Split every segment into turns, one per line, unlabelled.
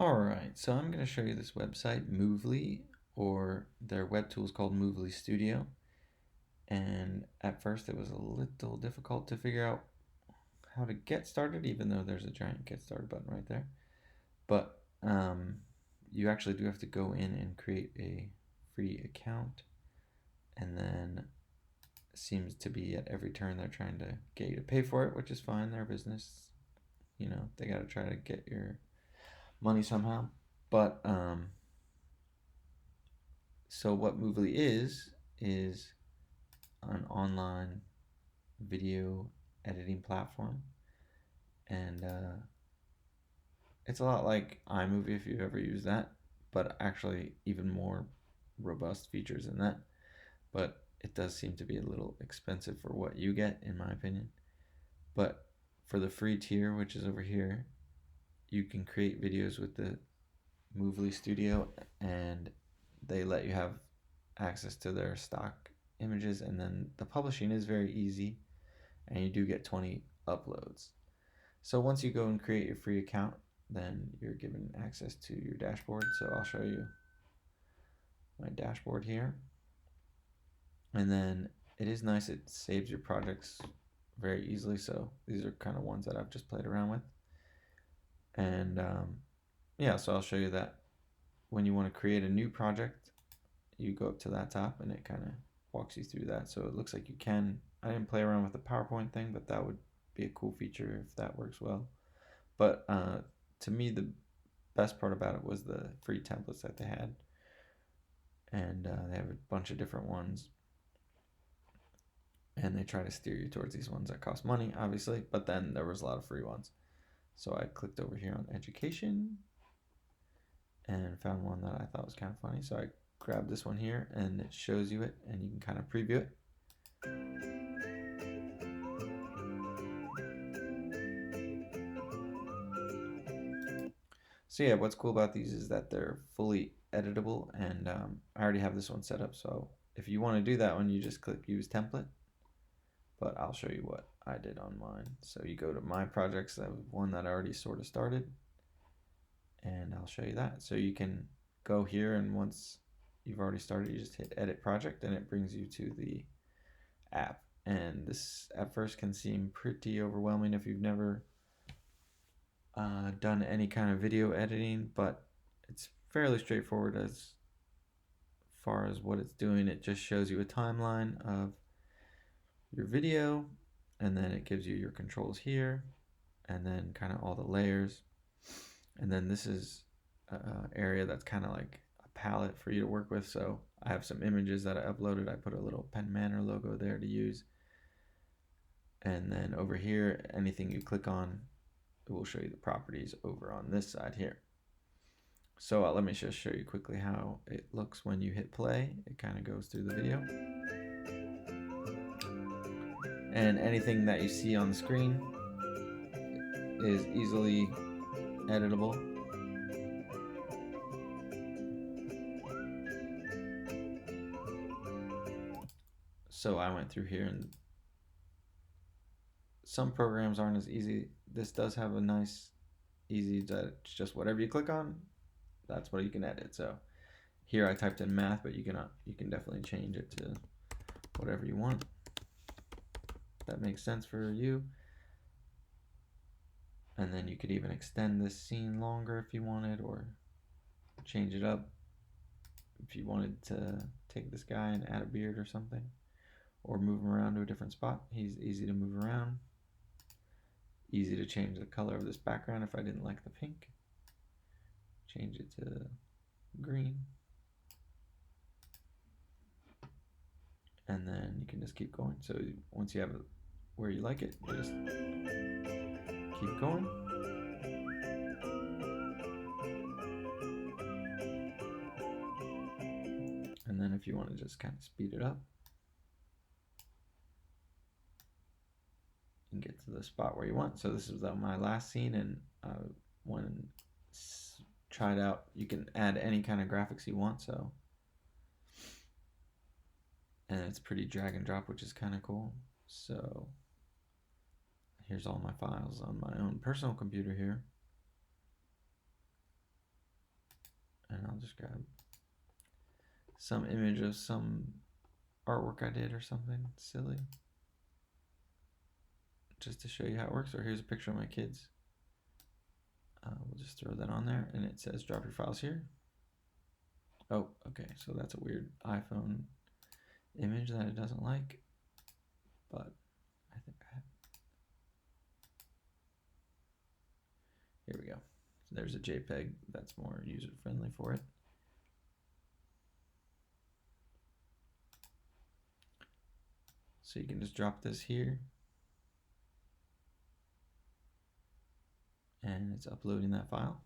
Alright, so I'm going to show you this website, Moovly, or their web tool is called Moovly Studio. And at first it was a little difficult to figure out how to get started, even though there's a giant get started button right there. But you actually do have to go in and create a free account, and then it seems to be at every turn they're trying to get you to pay for it, which is fine. Their business, they got to try to get your money somehow. But so what Moovly is an online video editing platform, and it's a lot like iMovie if you've ever used that, but actually even more robust features than that. But it does seem to be a little expensive for what you get, in my opinion. But for the free tier, which is over here, you can create videos with the Moovly Studio, and they let you have access to their stock images, and then the publishing is very easy, and you do get 20 uploads. So once you go and create your free account, then you're given access to your dashboard. So I'll show you my dashboard here. And then it is nice, it saves your projects very easily. So these are kind of ones that I've just played around with. And yeah, so I'll show you that when you want to create a new project, you go up to that top and it kind of walks you through that. So it looks like you can, I didn't play around with the PowerPoint thing, but that would be a cool feature if that works well. But to me, the best part about it was the free templates that they had. And they have a bunch of different ones. And they try to steer you towards these ones that cost money, obviously. But then there was a lot of free ones. So I clicked over here on education and found one that I thought was kind of funny. So I grabbed this one here, and it shows you it, and you can kind of preview it. So yeah, what's cool about these is that they're fully editable, and I already have this one set up. So if you want to do that one, you just click use template. But I'll show you what I did on mine. So you go to my projects, that was one that I already sort of started, and I'll show you that. So you can go here, and once you've already started, you just hit edit project, and it brings you to the app. And this at first can seem pretty overwhelming if you've never done any kind of video editing, but it's fairly straightforward as far as what it's doing. It just shows you a timeline of your video, and then it gives you your controls here, and then kind of all the layers. And then this is an area that's kind of like a palette for you to work with. So I have some images that I uploaded. I put a little Penn Manor logo there to use. And then over here, anything you click on, it will show you the properties over on this side here. So let me just show you quickly how it looks when you hit play. It kind of goes through the video. And anything that you see on the screen is easily editable. So I went through here, and some programs aren't as easy. This does have a nice easy, that it's just whatever you click on, that's what you can edit. So here I typed in math, but you can definitely change it to whatever you want. That makes sense for you. And then you could even extend this scene longer if you wanted, or change it up if you wanted to take this guy and add a beard or something, or move him around to a different spot. He's easy to move around. Easy to change the color of this background if I didn't like the pink. Change it to green. And then you can just keep going. So once you have it where you like it, you just keep going. And then if you want to just kind of speed it up, you can get to the spot where you want. So this is my last scene, and I went and tried out, you can add any kind of graphics you want. So, and it's pretty drag and drop, which is kind of cool. So here's all my files on my own personal computer here. I'll just grab some image of some artwork I did or something silly, just to show you how it works. Or here's a picture of my kids. We'll just throw that on there, and it says drop your files here. Oh, okay, so that's a weird iPhone image that it doesn't like, but I think I have. Here we go. So there's a JPEG that's more user friendly for it. So you can just drop this here, and it's uploading that file.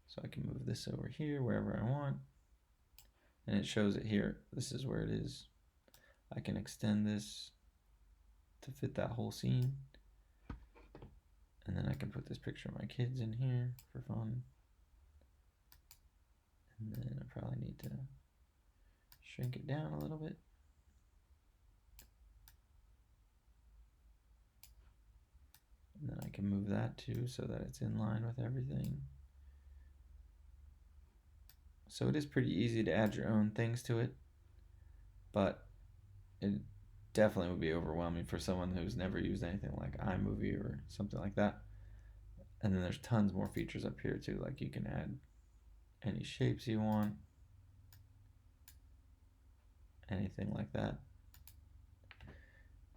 So I can move this over here wherever I want, and it shows it here. This is where it is. I can extend this to fit that whole scene, and then I can put this picture of my kids in here for fun. And then I probably need to shrink it down a little bit. And then I can move that too so that it's in line with everything. So it is pretty easy to add your own things to it, but it definitely would be overwhelming for someone who's never used anything like iMovie or something like that. And then there's tons more features up here too, like you can add any shapes you want, anything like that.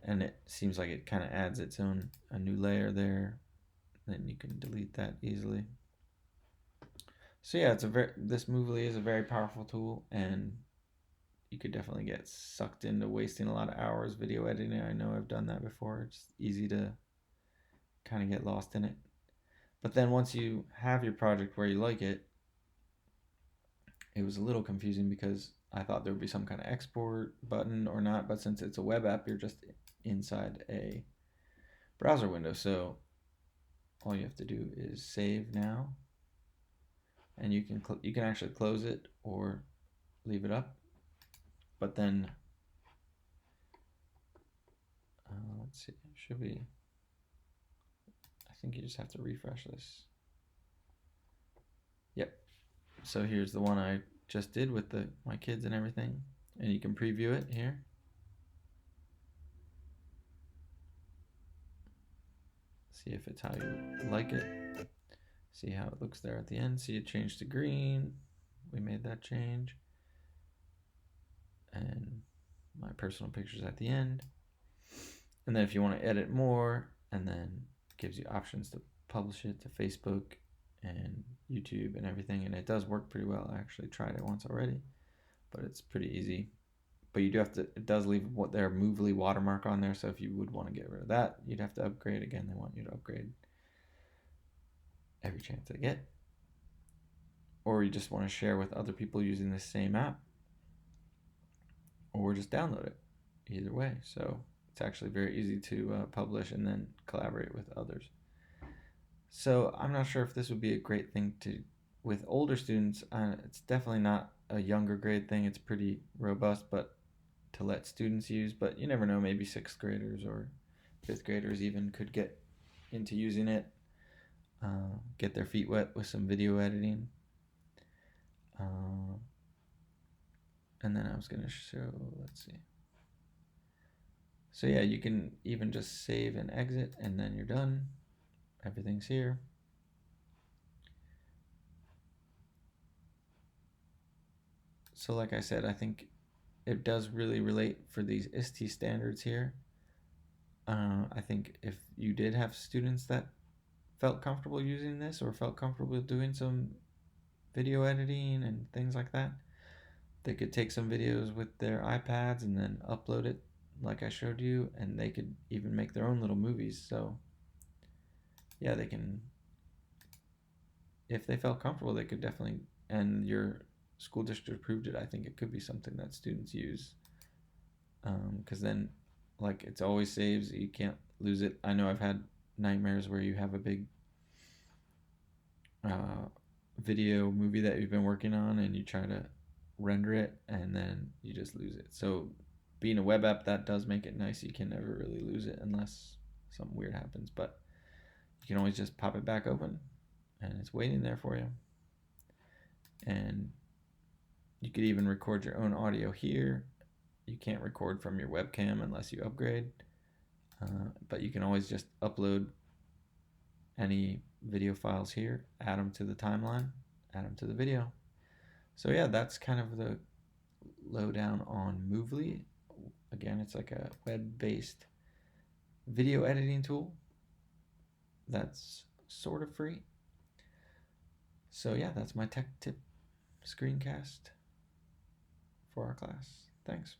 And it seems like it kind of adds its own a new layer there. Then you can delete that easily. So yeah, this Moovly is a very powerful tool, and you could definitely get sucked into wasting a lot of hours video editing. I know I've done that before. It's easy to kind of get lost in it. But then once you have your project where you like it, it was a little confusing because I thought there would be some kind of export button or not, but since it's a web app, you're just inside a browser window. So all you have to do is save now, and you can actually close it or leave it up. But then let's see, should we? I think you just have to refresh this. Yep. So here's the one I just did with my kids and everything, and you can preview it here. See if it's how you like it. See how it looks there at the end. See it changed to green. We made that change. And my personal pictures at the end. And then if you want to edit more, and then it gives you options to publish it to Facebook and YouTube and everything. And it does work pretty well. I actually tried it once already, but it's pretty easy. But you do have to, it does leave what their Moovly watermark on there. So if you would want to get rid of that, you'd have to upgrade. Again, they want you to upgrade every chance they get. Or you just want to share with other people using the same app, or just download it. Either way. So it's actually very easy to publish and then collaborate with others. So I'm not sure if this would be a great thing with older students. It's definitely not a younger grade thing. It's pretty robust, but to let students use. But you never know, maybe 6th graders or 5th graders even could get into using it, get their feet wet with some video editing. And then I was going to show, let's see. So yeah, you can even just save and exit, and then you're done. Everything's here. So like I said, I think it does really relate for these ISTE standards here. I think if you did have students that felt comfortable using this or felt comfortable doing some video editing and things like that, they could take some videos with their iPads and then upload it like I showed you, and they could even make their own little movies. So yeah, they can, if they felt comfortable, they could definitely, and your school district approved it, I think it could be something that students use, because then, like, it's always saves, you can't lose it. I know I've had nightmares where you have a big video movie that you've been working on and you try to render it and then you just lose it. So being a web app, that does make it nice. You can never really lose it unless something weird happens. But you can always just pop it back open, and it's waiting there for you. And you could even record your own audio here. You can't record from your webcam unless you upgrade. But you can always just upload any video files here, add them to the timeline, add them to the video. So yeah, that's kind of the lowdown on Moovly. Again, it's like a web-based video editing tool that's sort of free. So yeah, that's my tech tip screencast for our class. Thanks.